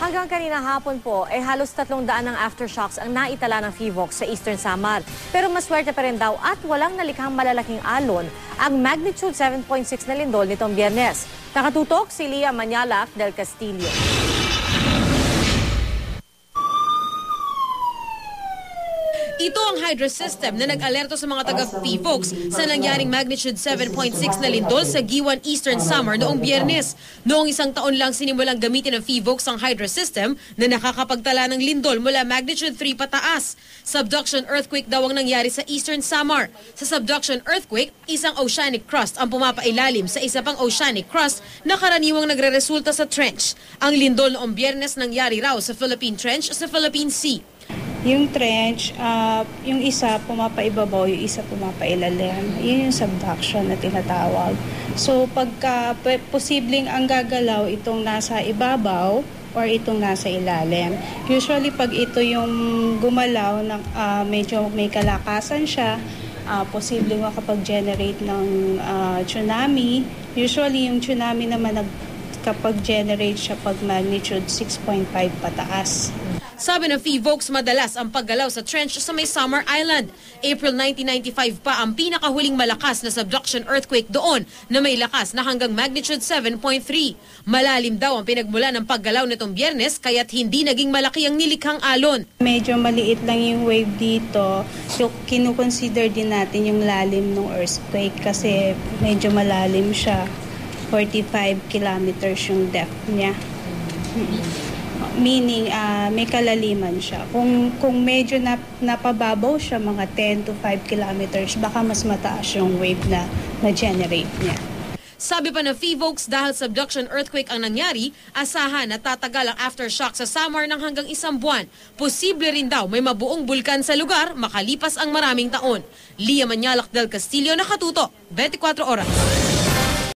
Hanggang kanina hapon po, halos 300 ng aftershocks ang naitala ng FIVOX sa Eastern Samar. Pero maswerte pa rin daw at walang nalikhang malalaking alon ang magnitude 7.6 na lindol nitong Biyernes. Nakatutok si Lia Manyalak del Castillo. Ito ang hydro system na nag-alerto sa mga taga-FIVOX sa nangyaring magnitude 7.6 na lindol sa Giwan, Eastern Samar noong Biyernes. Noong isang taon lang sinimulang gamitin ng FIVOX ang hydro system na nakakapagtala ng lindol mula magnitude 3 pataas. Subduction earthquake daw ang nangyari sa Eastern Samar. Sa subduction earthquake, isang oceanic crust ang pumapailalim sa isa pang oceanic crust na karaniwang nagre-resulta sa trench. Ang lindol noong Biyernes nangyari raw sa Philippine Trench sa Philippine Sea. Yung trench, yung isa pumapaibabaw, yung isa pumapailalim. Yun yung subduction na tinatawag. So pagka posibleng ang gagalaw itong nasa ibabaw or itong nasa ilalim. Usually pag ito yung gumalaw, medyo may kalakasan siya, posibleng makapag-generate ng tsunami. Usually yung tsunami naman kapag-generate siya pag magnitude 6.5 pataas. Sabi ng FIVOX, madalas ang paggalaw sa trench sa may Samar Island. April 1995 pa ang pinakahuling malakas na subduction earthquake doon na may lakas na hanggang magnitude 7.3. Malalim daw ang pinagmula ng paggalaw nitong Biyernes kaya't hindi naging malaki ang nilikhang alon. Medyo maliit lang yung wave dito. So, kinukonsider din natin yung lalim ng earthquake kasi medyo malalim siya. 45 kilometers yung depth niya. Meaning, may kalaliman siya. Kung medyo napababaw siya, mga 10 to 5 kilometers, baka mas mataas yung wave na na-generate niya. Sabi pa ng FIVOX, dahil subduction earthquake ang nangyari, asahan na tatagal ang aftershock sa Samar ng hanggang 1 buwan. Posible rin daw may mabuong bulkan sa lugar makalipas ang maraming taon. Lia Manyalak del Castillo, nakatuto, 24 oras.